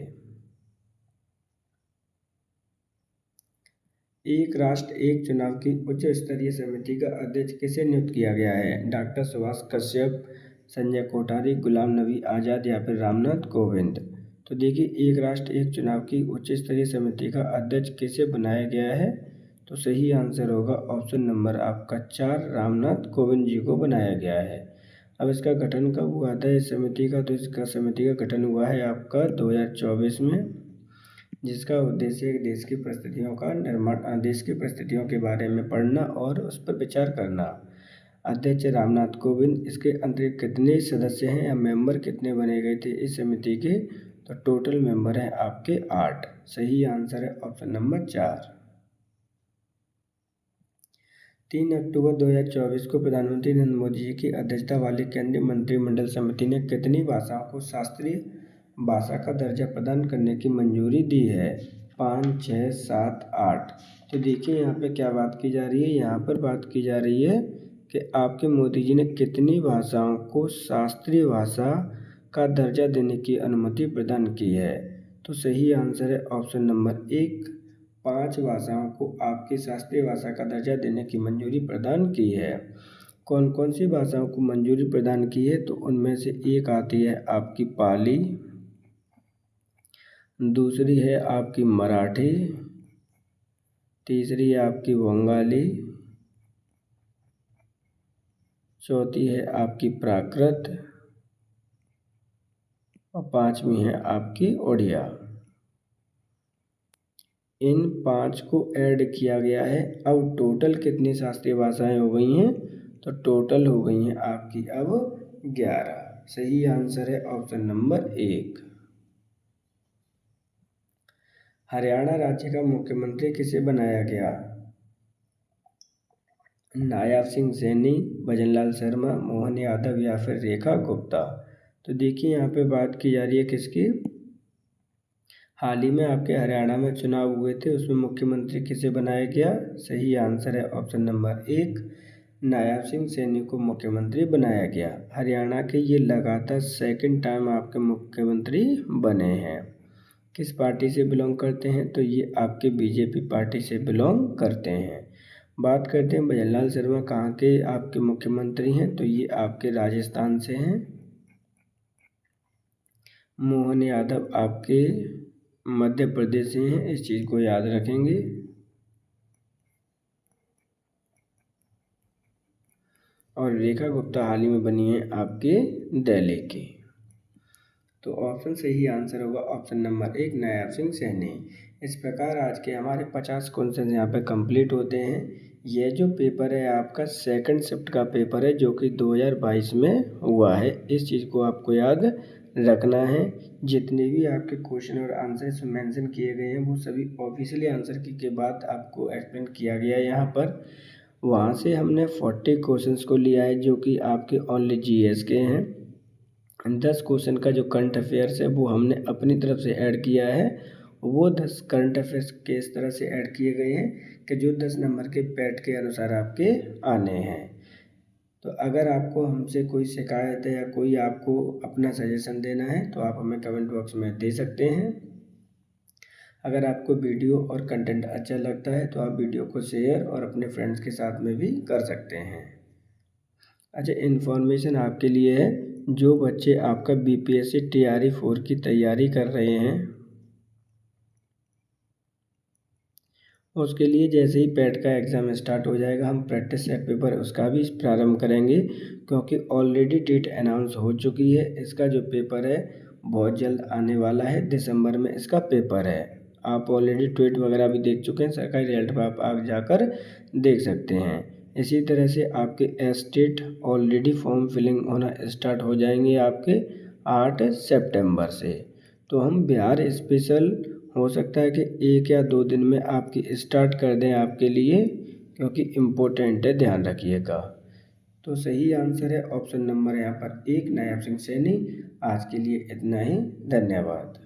एक राष्ट्र एक चुनाव की उच्च स्तरीय समिति का अध्यक्ष किसे नियुक्त किया गया है? डॉक्टर सुभाष कश्यप, संजय कोठारी, गुलाम नबी आज़ाद या फिर रामनाथ कोविंद। तो देखिए एक राष्ट्र एक चुनाव की उच्च स्तरीय समिति का अध्यक्ष किसे बनाया गया है? तो सही आंसर होगा ऑप्शन नंबर आपका 4 रामनाथ कोविंद जी को बनाया गया है। अब इसका गठन कब हुआ था इस समिति का? तो इसका समिति का गठन हुआ है आपका 2024 में, जिसका उद्देश्य देश की परिस्थितियों का निर्माण, देश की परिस्थितियों के बारे में पढ़ना और उस पर विचार करना। अध्यक्ष रामनाथ कोविंद। इसके अंतरिक्त कितने सदस्य हैं या मेंबर कितने बने गए थे इस समिति के? तो टोटल मेंबर हैं आपके 8। सही आंसर है ऑप्शन नंबर 4। 3 अक्टूबर 2024 को प्रधानमंत्री नरेंद्र मोदी जी की अध्यक्षता वाली केंद्रीय मंत्रिमंडल समिति ने कितनी भाषाओं को शास्त्रीय भाषा का दर्जा प्रदान करने की मंजूरी दी है? 5, 6, 7, 8। तो देखिए यहाँ पे क्या बात की जा रही है, यहाँ पर बात की जा रही है कि आपके मोदी जी ने कितनी भाषाओं को शास्त्रीय भाषा का दर्जा देने की अनुमति प्रदान की है? तो सही आंसर है ऑप्शन नंबर 1 5 भाषाओं को आपकी शास्त्रीय भाषा का दर्जा देने की मंजूरी प्रदान की है। कौन कौन सी भाषाओं को मंजूरी प्रदान की है? तो उनमें से एक आती है आपकी पाली, दूसरी है आपकी मराठी, तीसरी है आपकी बंगाली, चौथी है आपकी प्राकृत और 5वीं है आपकी ओडिया। इन 5 को ऐड किया गया है। अब टोटल कितनी शास्त्रीय भाषाएं हो गई हैं? तो टोटल हो गई हैं आपकी अब 11। सही आंसर है ऑप्शन नंबर 1। हरियाणा राज्य का मुख्यमंत्री किसे बनाया गया? नायब सिंह सैनी, भजनलाल शर्मा, मोहन यादव या फिर रेखा गुप्ता। तो देखिए यहाँ पे बात की जा रही है किसकी? हाल ही में आपके हरियाणा में चुनाव हुए थे, उसमें मुख्यमंत्री किसे बनाया गया? सही आंसर है ऑप्शन नंबर 1 नायब सिंह सैनी को मुख्यमंत्री बनाया गया। हरियाणा के ये लगातार सेकंड टाइम आपके मुख्यमंत्री बने हैं। किस पार्टी से बिलोंग करते हैं? तो ये आपके बीजेपी पार्टी से बिलोंग करते हैं। बात करते हैं भजनलाल शर्मा कहाँ के आपके मुख्यमंत्री हैं? तो ये आपके राजस्थान से हैं। मोहन यादव आपके मध्य प्रदेश से हैं, इस चीज़ को याद रखेंगे। और रेखा गुप्ता हाल ही में बनी है आपके दिल्ली की। तो ऑप्शन सही आंसर होगा ऑप्शन नंबर 1 नायब सिंह सैनी। इस प्रकार आज के हमारे 50 क्वेश्चन यहाँ पे कंप्लीट होते हैं। यह जो पेपर है आपका सेकंड शिफ्ट का पेपर है जो कि 2022 में हुआ है। इस चीज़ को आपको याद रखना है। जितने भी आपके क्वेश्चन और आंसर मेंशन किए गए हैं वो सभी ऑफिशियली आंसर के बाद आपको एक्सप्लेन किया गया है यहाँ पर। वहाँ से हमने 40 क्वेश्चंस को लिया है जो कि आपके ओनली जीएस के हैं। 10 क्वेश्चन का जो करंट अफेयर्स है वो हमने अपनी तरफ से ऐड किया है। वो 10 करंट अफेयर्स के इस तरह से ऐड किए गए हैं कि जो 10 नंबर के पैट के अनुसार आपके आने हैं। तो अगर आपको हमसे कोई शिकायत है या कोई आपको अपना सजेशन देना है तो आप हमें कमेंट बॉक्स में दे सकते हैं। अगर आपको वीडियो और कंटेंट अच्छा लगता है तो आप वीडियो को शेयर और अपने फ्रेंड्स के साथ में भी कर सकते हैं। अच्छा, इन्फॉर्मेशन आपके लिए है, जो बच्चे आपका बीपीएससी टीआरई 4 की तैयारी कर रहे हैं उसके लिए जैसे ही पैट का एग्ज़ाम स्टार्ट हो जाएगा हम प्रैक्टिस सेट पेपर उसका भी प्रारंभ करेंगे, क्योंकि ऑलरेडी डेट अनाउंस हो चुकी है। इसका जो पेपर है बहुत जल्द आने वाला है, दिसंबर में इसका पेपर है। आप ऑलरेडी ट्वीट वगैरह भी देख चुके हैं, सरकारी रिजल्ट पर आप जाकर देख सकते हैं। इसी तरह से आपके एस्टेट ऑलरेडी फॉर्म फिलिंग होना स्टार्ट हो जाएंगे आपके 8 सितंबर से। तो हम बिहार स्पेशल हो सकता है कि 1 या 2 दिन में आपकी स्टार्ट कर दें आपके लिए, क्योंकि इम्पोर्टेंट है, ध्यान रखिएगा। तो सही आंसर है ऑप्शन नंबर यहाँ पर 1 नायब सिंह सैनी। आज के लिए इतना ही, धन्यवाद।